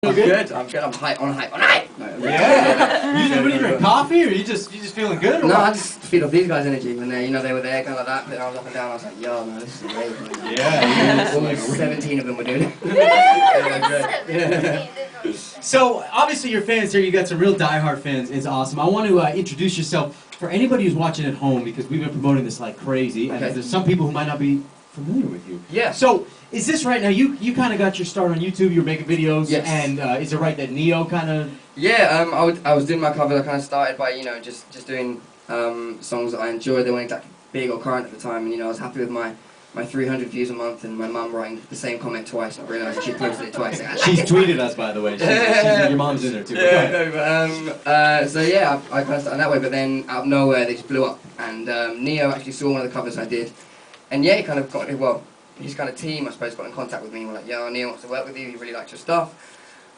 I'm good. I'm hype on hype on hype. Yeah. You just drink coffee, or you just feeling good? Or no, what? I just feed off these guys' energy when they, they were there, kind of like that. But I was up and down. I was like, yo, man, this is great. Man. Yeah. Almost 17 of them were doing it. So obviously your fans here. You got some real diehard fans. It's awesome. I want to introduce yourself for anybody who's watching at home, because we've been promoting this like crazy, and there's some people who might not be familiar with you. Yeah. So is this right now? You kind of got your start on YouTube. You were making videos. Yes. And is it right that Neo kind of? Yeah. I was doing my covers. I kind of started by just doing songs that I enjoyed. They weren't exactly big or current at the time, and I was happy with my 300 views a month, and my mum writing the same comment twice. And I realised she posted it twice. She's tweeted us, by the way. Your mom's in there too. Yeah, no, but, so yeah, I kind of started that way, but then out of nowhere they just blew up, and Neo actually saw one of the covers I did, and yeah, he kind of his kind of team, I suppose, got in contact with me and were like, yo, Neo wants to work with you, he really likes your stuff.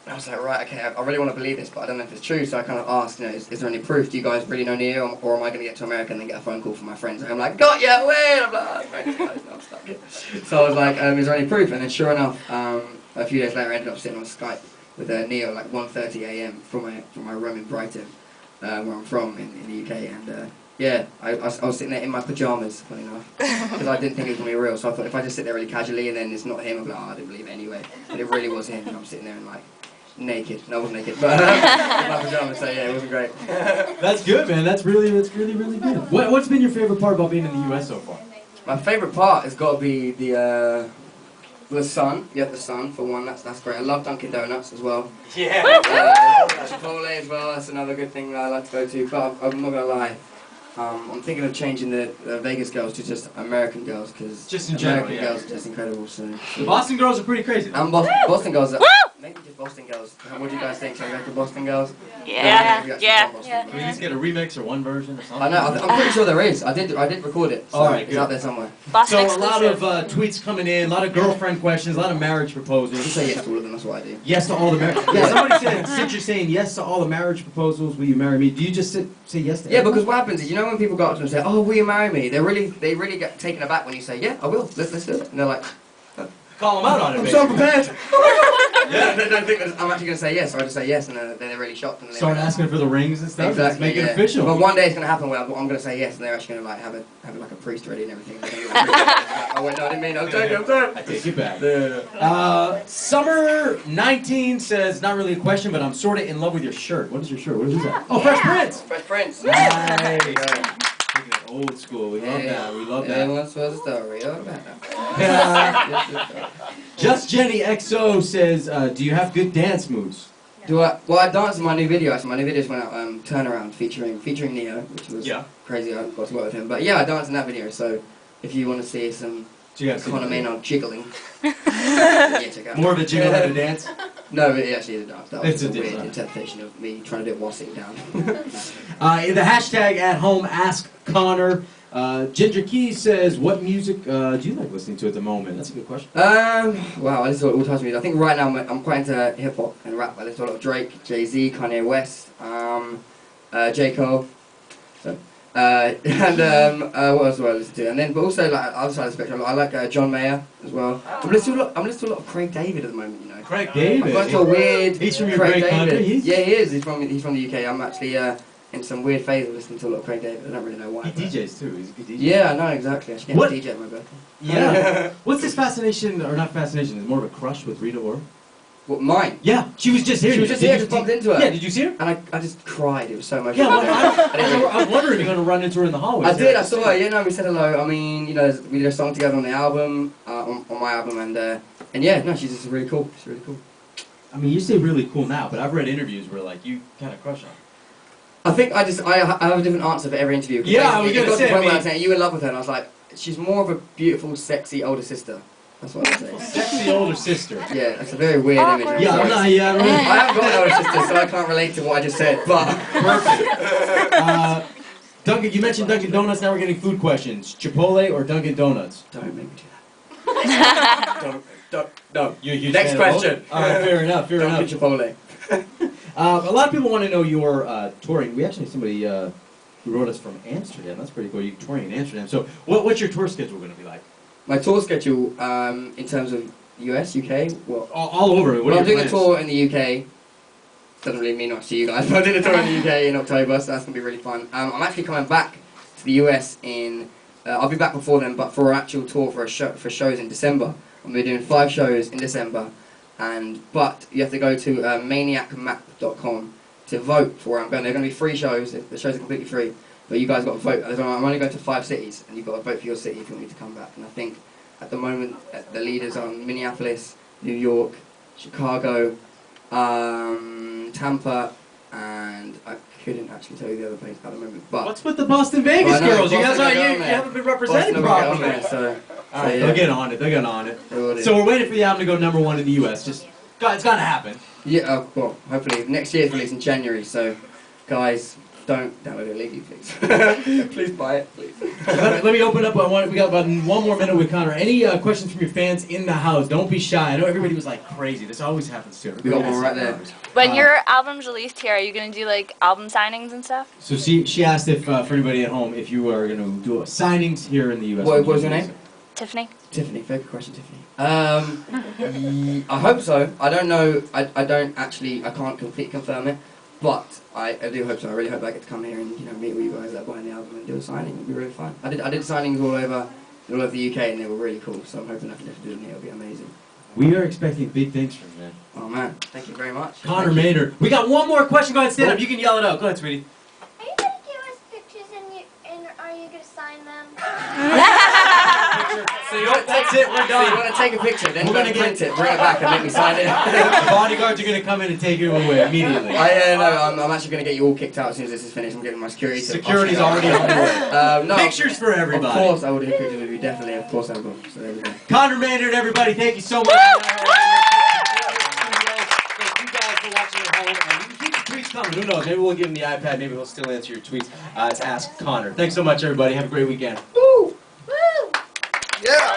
And I was like, right, okay, I really want to believe this, but I don't know if it's true, so I kind of asked, is there any proof? Do you guys really know Neo, or am I going to get to America and then get a phone call from my friends? And I'm like, got ya, wait! I'm like, oh, thanks guys, no, I'm stuck here. So I was like, is there any proof? And then sure enough, a few days later I ended up sitting on Skype with Neo like 1:30 AM from my room in Brighton, where I'm from in the UK, and yeah, I was sitting there in my pyjamas, funny enough, because I didn't think it was going to be real, so I thought if I just sit there really casually and then it's not him, I'm like, oh, I didn't believe it anyway. But it really was him, and I'm sitting there and like, naked. No, I wasn't naked, but in my pyjamas, so yeah, it wasn't great. That's good, man. That's really good. What's been your favorite part about being in the US so far? My favourite part has got to be the sun. Yeah, the sun, for one, that's great. I love Dunkin' Donuts as well. Yeah. Chipotle as well, that's another good thing that I like to go to, but I'm not going to lie. I'm thinking of changing the Vegas girls to just American girls, because American girls are just incredible. So the Boston girls are pretty crazy. And Boston girls are maybe just Boston girls. What do you guys think? Shall we go to Boston girls? Yeah. Can we just get a remix or one version or something? I know. I'm pretty sure there is. I did record it. So all right, it's out there somewhere. Boston so a lot of tweets coming in, a lot of girlfriend questions, a lot of marriage proposals. You say yes to all of them. That's what I do. Yes to all the marriage. Yeah. Somebody said, since you're saying yes to all the marriage proposals, will you marry me? Do you just say yes to? Yeah, because what happens is, when people go up to them and say, "Oh, will you marry me?" They really get taken aback when you say, "Yeah, I will. Let's do it." And they're like, call them out on it. I'm so prepared. Yeah, they don't think that I'm actually going to say yes, so I just say yes, and then they're really shocked. And start asking for the rings and stuff. Exactly. Make it official. But one day it's going to happen where I'm going to say yes, and they're actually going to like have like a priest ready and everything. I went, no, I didn't mean. I'm joking. I take it back. Summer 19 says, not really a question, but I'm sort of in love with your shirt. What is your shirt? What is that? Oh, Fresh Prince. Fresh Prince. Nice. Old school. We love that. We love that. Everyone's for the story. All about that. Just Jenny XO says, do you have good dance moves? Well, I danced in my new video. Actually, my new videos went out, Turnaround, featuring Neo, which was crazy. I got to work with him. But yeah, I danced in that video. So if you want to see some Conor Maynard jiggling, yeah, check out. More of a jiggle than a dance? No, it actually is a dance. That was it's a weird interpretation of me trying to do it while sitting down. In the hashtag at home, ask Connor. Ginger Keys says, what music do you like listening to at the moment? That's a good question. Wow, I listen to all types of music. I think right now I'm quite into hip hop and rap. I listen to a lot of Drake, Jay-Z, Kanye West, J. Cole. So, and what else do I listen to? And then, but also like other side of the spectrum, I like John Mayer as well. I'm listening to a lot of Craig David at the moment. Craig David. I'm going to a weird. He's from your Craig great David. country. Yeah, he is. He's from the UK. I'm actually in some weird phase of listening to a lot of Craig David. I don't really know why. He DJs too. He's a good DJ. Yeah, I know exactly. I should get a DJ at my birthday. Yeah. What's this fascination, or not fascination? Is more of a crush with Rita Ora? What, mine? Yeah, she was just here. She was just here. I just bumped into her. Yeah, did you see her? And I just cried. It was so emotional. Yeah, I was wondering if you're going to run into her in the hallway. I did. I saw her. Yeah, no, we said hello. I mean, we did a song together on the album, on my album, and yeah, no, she's just really cool. She's really cool. I mean, you say really cool now, but I've read interviews where like you kind of crush on her. I think I have a different answer for every interview. Yeah, I was going to say. I was saying, you in love with her, and I was like, she's more of a beautiful, sexy older sister. That's what I would say. Sexy older sister. Yeah, that's a very weird image. Yeah, I'm not. Yeah, I haven't got an older sister, so I can't relate to what I just said. But perfect. Dunkin', you mentioned Dunkin' Donuts. Now we're getting food questions. Chipotle or Dunkin' Donuts? Don't make me do that. No. Next question. All right, fair enough. Chipotle. A lot of people want to know your touring. We actually have somebody who wrote us from Amsterdam. That's pretty cool. You're touring in Amsterdam. So what's your tour schedule going to be like? My tour schedule, in terms of US, UK, what? All over. What Well, are I'm doing your a plans? tour in the UK. Doesn't really mean much to you guys, but I'm doing a tour in the UK in October, so that's going to be really fun. I'm actually coming back to the US in... I'll be back before then, but for an actual tour for shows in December. I'm going to be doing 5 shows in December, but you have to go to maniacmap.com to vote for where I'm going. They're going to be free shows. The shows are completely free, but you guys got to vote. I'm only going to 5 cities, and you've got to vote for your city if you want me to come back. And I think at the moment the leaders are Minneapolis, New York, Chicago, Tampa, and I couldn't actually tell you the other place at the moment. But what's with the Boston Vegas girls? You guys Boston you haven't been represented properly. All right, yeah. they'll get on it. They'll get on it. So we're waiting for the album to go #1 in the U.S. It's gotta happen. Yeah, well, hopefully next year's release in January. So, guys, don't download it illegally, please. Please buy it, please. Let me open up. We got about 1 more minute with Conor. Any questions from your fans in the house? Don't be shy. I know everybody was like crazy. This always happens to everybody. We got one right there. When your album's released here, are you gonna do like album signings and stuff? So she asked if for anybody at home if you are going to do signings here in the U.S. What was your name? Tiffany. Tiffany, very good question, Tiffany. I hope so. I don't know. I can't completely confirm it, but I do hope so. I really hope I get to come here and meet all you guys that are buying the album and do a signing. It'll be really fun. I did signings all over the UK and they were really cool. So I'm hoping I can definitely do them here. It'll be amazing. We are expecting big things from you, man. Oh man, thank you very much. Conor Maynard. We got 1 more question. Go ahead, stand up. You can yell it out. Go ahead, sweetie. Are you gonna give us pictures and are you gonna sign them? So that's it, we're done. So you want to take a picture, then we're going to print it, bring it back and make me sign it. The bodyguards are going to come in and take you away immediately. I'm actually going to get you all kicked out as soon as this is finished. I'm getting my security. Security's already on the way. No, pictures for everybody. Of course I will do pictures with you, definitely. Of course I will. So there we go. Conor Maynard, everybody, thank you so much. Thank you guys for watching at home. And you can keep the tweets coming. Who knows? Maybe we'll give him the iPad. Maybe he'll still answer your tweets. It's Ask Conor. Thanks so much, everybody. Have a great weekend. Woo! Woo! Yeah!